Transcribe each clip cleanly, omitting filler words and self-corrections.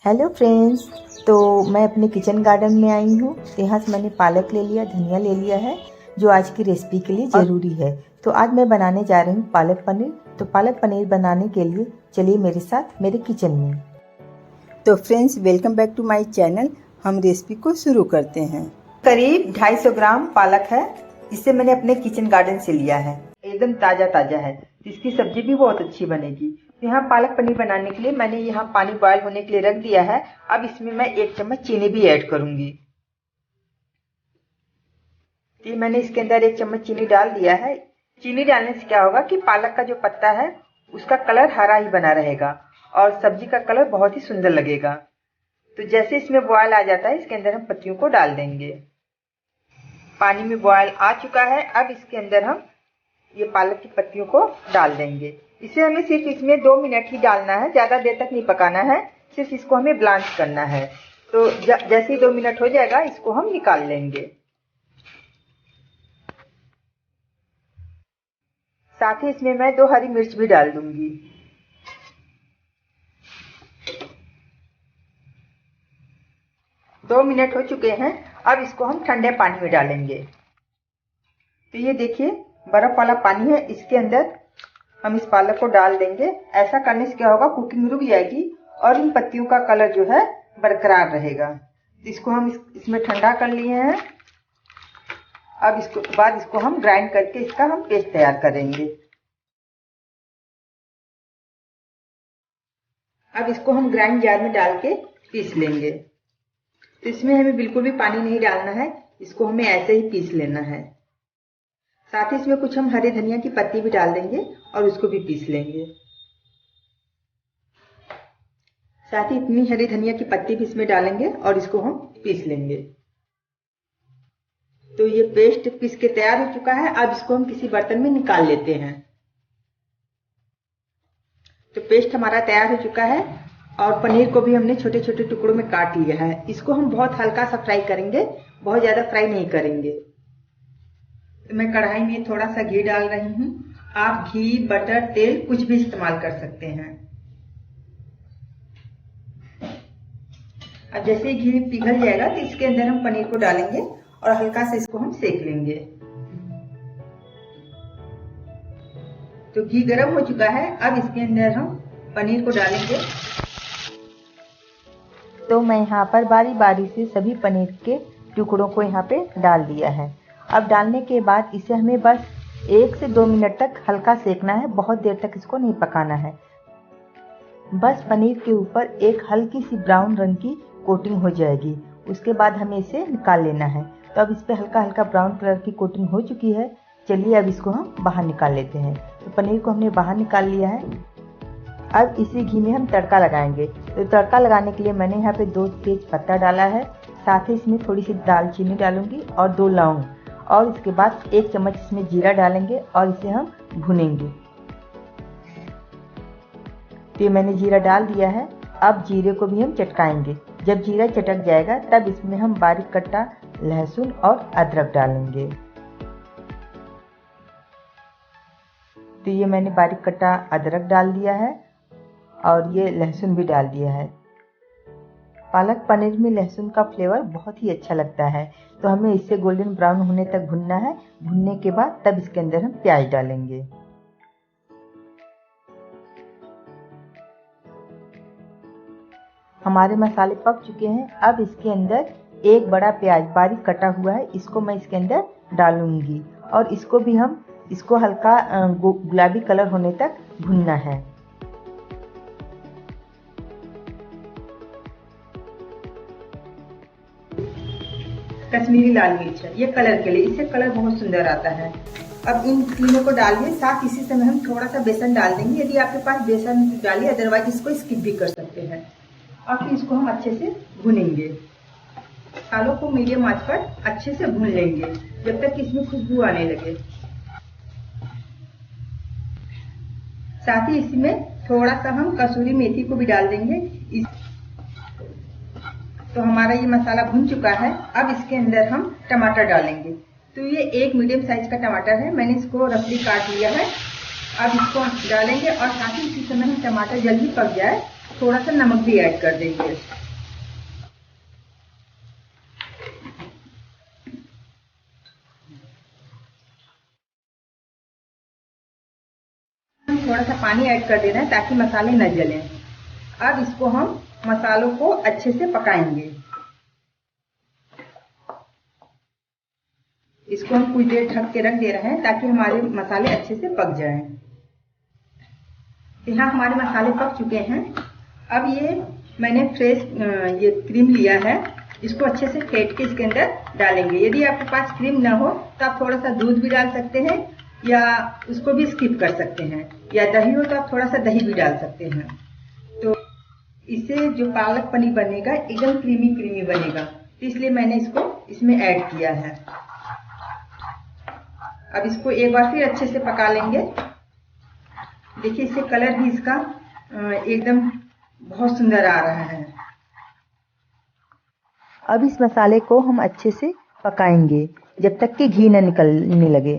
Hello friends. तो मैं अपने किचन गार्डन में आई हूँ। तो यहाँ से मैंने पालक ले लिया, धनिया ले लिया है जो आज की रेसिपी के लिए ज़रूरी है। तो आज मैं बनाने जा रही हूँ पालक पनीर। तो पालक पनीर बनाने के लिए चलिए मेरे साथ मेरे किचन में। तो friends, welcome back to my channel. हम रेसिपी को शुरू करते हैं। करीब 250 ग्राम पालक है, जिसे मैंने अपने किचन गार्डन से लिया है। एकदम ताज़ा ताज़ा है, इसकी सब्जी भी बहुत अच्छी बनेगी। यहाँ पालक पनीर बनाने के लिए मैंने यहाँ पानी बॉयल होने के लिए रख दिया है। अब इसमें मैं 1 चम्मच चीनी भी ऐड करूंगी। तो मैंने इसके अंदर 1 चम्मच चीनी डाल दिया है। चीनी डालने से क्या होगा कि पालक का जो पत्ता है उसका कलर हरा ही बना रहेगा और सब्जी का कलर बहुत ही सुंदर लगेगा। तो जैसे इसमें बॉयल आ जाता है, इसके अंदर हम पत्तियों को डाल देंगे। पानी में बॉयल आ चुका है। अब इसके अंदर हम ये पालक की पत्तियों को डाल देंगे। इसे हमें सिर्फ इसमें 2 मिनट ही डालना है, ज़्यादा देर तक नहीं पकाना है। सिर्फ इसको हमें ब्लांच करना है। तो जैसे ही 2 मिनट हो जाएगा, इसको हम निकाल लेंगे। साथ ही इसमें मैं 2 हरी मिर्च भी डाल दूंगी। दो मिनट हो चुके हैं। अब इसको हम ठंडे पानी में डालेंगे। तो ये देखिए, बर्फ वाला पानी है, इसके अंदर हम इस पालक को डाल देंगे। ऐसा करने से क्या होगा, कुकिंग रुक जाएगी और इन पत्तियों का कलर जो है बरकरार रहेगा। तो इसको हम इसमें ठंडा कर लिए हैं। अब इसको हम ग्राइंड करके इसका हम पेस्ट तैयार करेंगे। अब इसको हम ग्राइंड जार में डाल के पीस लेंगे। तो इसमें हमें बिल्कुल भी पानी नहीं डालना है, इसको हमें ऐसे ही पीस लेना है। साथ ही इसमें कुछ हम हरे धनिया की पत्ती भी डाल देंगे और उसको भी पीस लेंगे। साथ ही इतनी हरी धनिया की पत्ती भी इसमें डालेंगे और इसको हम पीस लेंगे। तो ये पेस्ट पीस के तैयार हो चुका है। अब इसको हम किसी बर्तन में निकाल लेते हैं। तो पेस्ट हमारा तैयार हो चुका है और पनीर को भी हमने छोटे छोटे टुकड़ों में काट लिया है। इसको हम बहुत हल्का सा फ्राई करेंगे, बहुत ज्यादा फ्राई नहीं करेंगे। तो मैं कढ़ाई में थोड़ा सा घी डाल रही हूँ। आप घी, बटर, तेल कुछ भी इस्तेमाल कर सकते हैं। अब जैसे ही घी पिघल जाएगा तो इसके अंदर हम पनीर को डालेंगे और हल्का से इसको हम सेक लेंगे। तो घी गर्म हो चुका है। अब इसके अंदर हम पनीर को डालेंगे। तो मैं यहाँ पर बारी बारी से सभी पनीर के टुकड़ों को यहाँ पे डाल दिया है। अब डालने के बाद इसे हमें बस 1 से 2 मिनट तक हल्का सेकना है, बहुत देर तक इसको नहीं पकाना है। बस पनीर के ऊपर एक हल्की सी ब्राउन रंग की कोटिंग हो जाएगी, उसके बाद हमें इसे निकाल लेना है। तो अब इस पे हल्का हल्का ब्राउन कलर की कोटिंग हो चुकी है। चलिए अब इसको हम बाहर निकाल लेते हैं। तो पनीर को हमने बाहर निकाल लिया है। अब इसी घी में हम तड़का लगाएंगे। तो तड़का लगाने के लिए मैंने यहाँ पे 2 तेज पत्ता डाला है। साथ ही इसमें थोड़ी सी दालचीनी डालूंगी और 2 लौंग, और इसके बाद 1 चम्मच इसमें जीरा डालेंगे और इसे हम भुनेंगे। तो ये मैंने जीरा डाल दिया है। अब जीरे को भी हम चटकाएंगे। जब जीरा चटक जाएगा तब इसमें हम बारीक कटा लहसुन और अदरक डालेंगे। तो ये मैंने बारीक कटा अदरक डाल दिया है और ये लहसुन भी डाल दिया है। पालक पनीर में लहसुन का फ्लेवर बहुत ही अच्छा लगता है। तो हमें इसे गोल्डन ब्राउन होने तक भुनना है। भुनने के बाद तब इसके अंदर हम प्याज डालेंगे। हमारे मसाले पक चुके हैं। अब इसके अंदर 1 बड़ा प्याज बारीक कटा हुआ है, इसको मैं इसके अंदर डालूंगी और इसको हल्का गुलाबी कलर होने तक भुनना है। कश्मीरी लाल मिर्च है, ये कलर के लिए, इससे कलर बहुत सुंदर आता है। अब इन तीनों को डालिए। साथ इसी समय हम थोड़ा सा बेसन डाल देंगे। यदि आपके पास बेसन डालिए, अदरवाइज इसको स्किप भी कर सकते हैं। और फिर इसको हम अच्छे से भुनेंगे। मसालों को मीडियम आंच पर अच्छे से भून लेंगे जब तक इसमें खुशबू आने लगे। साथ ही इसमें थोड़ा सा हम कसूरी मेथी को भी डाल देंगे। तो हमारा ये मसाला भुन चुका है। अब इसके अंदर हम टमाटर डालेंगे। तो ये 1 मीडियम साइज का टमाटर है, मैंने इसको रफली काट लिया है। अब इसको डालेंगे और साथ ही इसी समय हम टमाटर जल्दी पक जाए थोड़ा सा नमक भी ऐड कर देंगे। हम थोड़ा सा पानी ऐड कर देना है ताकि मसाले न जलें। अब इसको हम मसालों को अच्छे से पकाएंगे। इसको हम कुछ देर ढक के रख दे रहे हैं ताकि हमारे मसाले अच्छे से पक जाएं। यहाँ हमारे मसाले पक चुके हैं। अब ये मैंने फ्रेश ये क्रीम लिया है, इसको अच्छे से फेंट के इसके अंदर डालेंगे। यदि आपके पास क्रीम ना हो तो आप थोड़ा सा दूध भी डाल सकते हैं या उसको भी स्किप कर सकते हैं, या दही हो तो आप थोड़ा सा दही भी डाल सकते हैं। तो इससे जो पालक पनीर बनेगा एकदम क्रीमी क्रीमी बनेगा, तो इसलिए मैंने इसको इसमें ऐड किया है। अब इसको एक बार फिर अच्छे से पका लेंगे। देखिए इससे कलर भी इसका एकदम बहुत सुंदर आ रहा है। अब इस मसाले को हम अच्छे से पकाएंगे जब तक कि घी न निकलने लगे।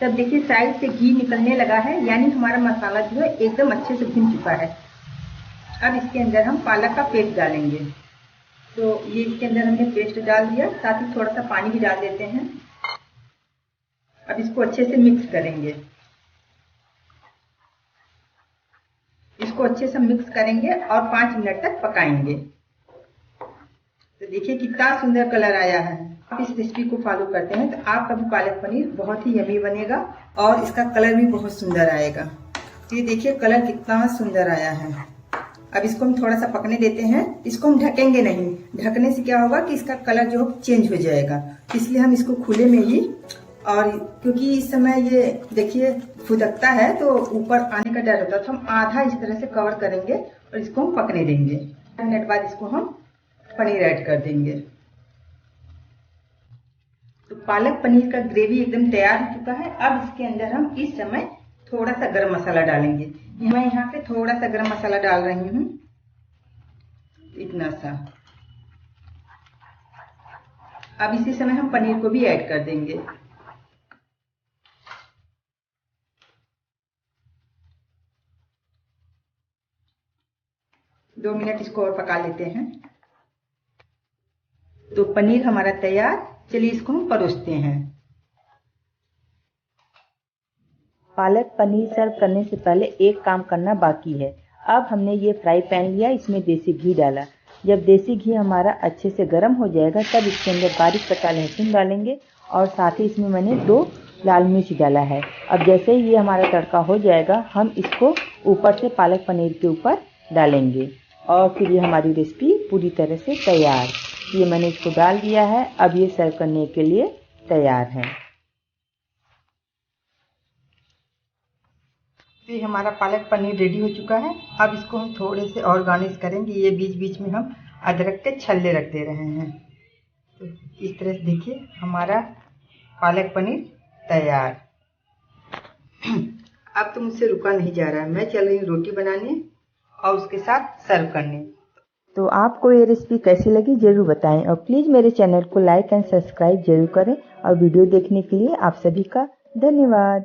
तब देखिए साइड से घी निकलने लगा है, यानी हमारा मसाला जो है एकदम अच्छे से भुन चुका है। अब इसके अंदर हम पालक का पेस्ट डालेंगे। तो ये इसके अंदर हमने पेस्ट डाल दिया, साथ ही थोड़ा सा पानी भी डाल देते हैं। अब इसको अच्छे से मिक्स करेंगे। इसको अच्छे से मिक्स करेंगे और 5 मिनट तक पकाएंगे। तो देखिए कितना सुंदर कलर आया है। आप इस रेसिपी को फॉलो करते हैं तो आपका भी पालक पनीर बहुत ही यमी बनेगा और इसका कलर भी बहुत सुंदर आएगा। तो ये देखिए कलर कितना सुंदर आया है। अब इसको हम थोड़ा सा पकने देते हैं। इसको हम ढकेंगे नहीं, ढकने से क्या होगा कि इसका कलर जो चेंज हो जाएगा, इसलिए हम इसको खुले में ही, और क्योंकि इस समय ये देखिए फुदकता है तो ऊपर आने का डर होता है, तो हम आधा इस तरह से कवर करेंगे और इसको हम पकने देंगे। 5 मिनट बाद इसको हम पनीर ऐड कर देंगे। तो पालक पनीर का ग्रेवी एकदम तैयार हो चुका है। अब इसके अंदर हम इस समय थोड़ा सा गरम मसाला डालेंगे। मैं यहाँ पे थोड़ा सा गरम मसाला डाल रही हूँ, इतना सा। अब इसी समय हम पनीर को भी ऐड कर देंगे। दो मिनट इसको और पका लेते हैं। तो पनीर हमारा तैयार। चलिए इसको हम परोसते हैं। पालक पनीर सर्व करने से पहले एक काम करना बाकी है। अब हमने ये फ्राई पैन लिया, इसमें देसी घी डाला। जब देसी घी हमारा अच्छे से गर्म हो जाएगा तब इसके अंदर बारीक कटा लहसुन डालेंगे और साथ ही इसमें मैंने 2 लाल मिर्च डाला है। अब जैसे ही ये हमारा तड़का हो जाएगा हम इसको ऊपर से पालक पनीर के ऊपर डालेंगे और फिर ये हमारी रेसिपी पूरी तरह से तैयार। ये मैंने इसको डाल दिया है। अब ये सर्व करने के लिए तैयार है। तो ये हमारा पालक पनीर रेडी हो चुका है। अब इसको हम थोड़े से और गार्निश करेंगे। ये बीच बीच में हम अदरक के छल्ले रख दे रहे हैं। तो इस तरह से देखिए हमारा पालक पनीर तैयार। अब तो मुझसे रुका नहीं जा रहा है, मैं चल रही हूँ रोटी बनाने और उसके साथ सर्व करने। तो आपको ये रेसिपी कैसी लगी जरूर बताएं और प्लीज़ मेरे चैनल को लाइक एंड सब्सक्राइब जरूर करें। और वीडियो देखने के लिए आप सभी का धन्यवाद।